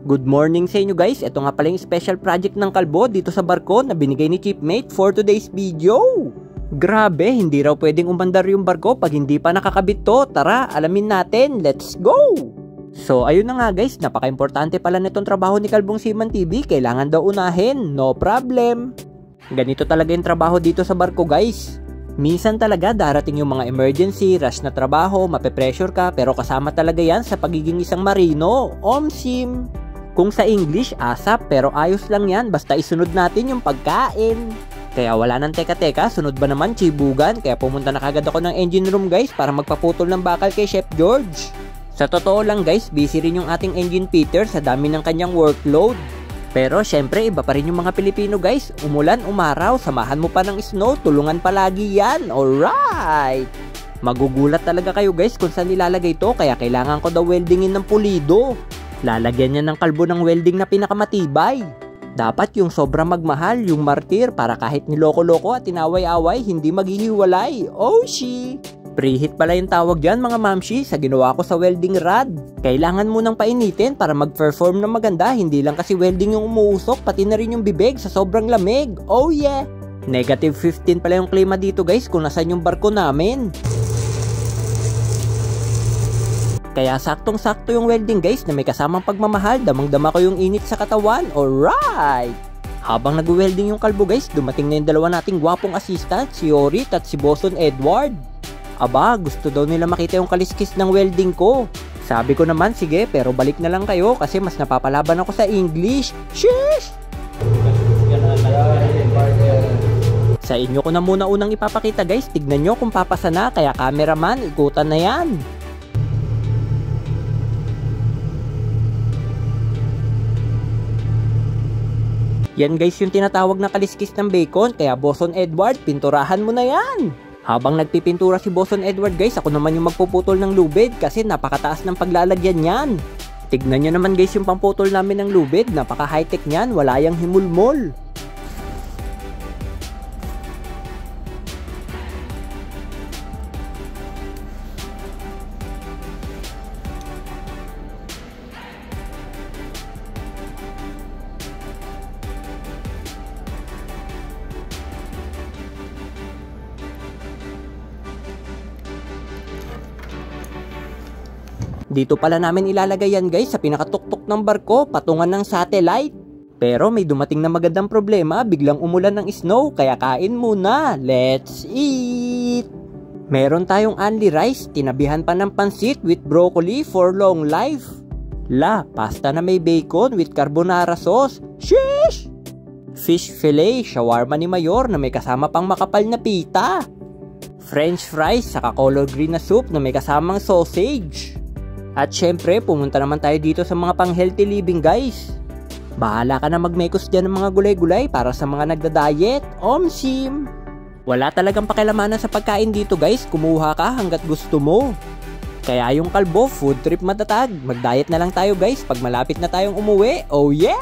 Good morning sa inyo guys, ito nga pala yung special project ng kalbo dito sa barko na binigay ni Chipmate for today's video. Grabe, hindi raw pwedeng umandar yung barko pag hindi pa nakakabit to. Tara, alamin natin, let's go! So ayun na nga guys, napaka-importante pala nitong trabaho ni Kalbong Seaman TV, kailangan daw unahin, no problem. Ganito talaga yung trabaho dito sa barko guys. Minsan talaga darating yung mga emergency, rush na trabaho, mape-pressure ka, pero kasama talaga yan sa pagiging isang marino, OMSIM. Kung sa English, ASAP, pero ayos lang yan, basta isunod natin yung pagkain. Kaya wala nang teka-teka, sunod ba naman chibugan, kaya pumunta na kagad ako ng engine room guys para magpaputol ng bakal kay Chef George. Sa totoo lang guys, busy rin yung ating engine fitter sa dami ng kanyang workload. Pero syempre, iba pa rin yung mga Pilipino guys, umulan, umaraw, samahan mo pa ng snow, tulungan palagi yan, alright! Magugulat talaga kayo guys kung saan nilalagay to, kaya kailangan ko daw weldingin ng pulido. Lalagyan niya ng kalbo ng welding na pinakamatibay. Dapat yung sobrang magmahal, yung martir, para kahit niloko-loko at tinaway-away, hindi maghihiwalay. Oh, she! Preheat pala yung tawag dyan mga mamshi sa ginawa ko sa welding rod. Kailangan mo nang painitin para mag-perform ng maganda, hindi lang kasi welding yung umuusok, pati na rin yung bibig sa sobrang lamig. Oh yeah! Negative 15 pala yung klima dito guys kung nasan yung barko namin. Kaya saktong-sakto yung welding guys na may kasamang pagmamahal, damang-dama ko yung init sa katawan, alright! Habang nag-welding yung kalbo guys, dumating na yung dalawa nating gwapong assistant, si Orit at si Boson Edward. Aba, gusto daw nila makita yung kaliskis ng welding ko. Sabi ko naman, sige, pero balik na lang kayo kasi mas napapalaban ako sa English. Sheesh! Sa inyo ko na muna unang ipapakita guys, tignan nyo kung papasa na, kaya cameraman, ikutan na yan. Yan guys yung tinatawag na kaliskis ng bacon, kaya Boson Edward, pinturahan mo na yan. Habang nagpipintura si Boson Edward guys, ako naman yung magpuputol ng lubid kasi napakataas ng paglalagyan yan. Tignan nyo naman guys yung pamputol namin ng lubid, napaka high tech nyan, wala yang himulmol. Dito pala namin ilalagay yan guys sa pinakatuktok ng barko, patungan ng satellite. Pero may dumating na magandang problema, biglang umulan ng snow, kaya kain muna. Let's eat! Meron tayong only rice, tinabihan pa ng pansit with broccoli for long life. La, pasta na may bacon with carbonara sauce. Sheesh! Fish fillet, shawarma ni Mayor na may kasama pang makapal na pita. French fries, saka color green na soup na may kasamang sausage. At syempre, pumunta naman tayo dito sa mga pang-healthy living guys. Bahala ka na magmekos dyan ng mga gulay-gulay para sa mga nagda-diet, OMSIM. Wala talagang pakilamanan sa pagkain dito guys, kumuha ka hanggat gusto mo. Kaya yung kalbo, food trip matatag. Mag-diet na lang tayo guys pag malapit na tayong umuwi, oh yeah!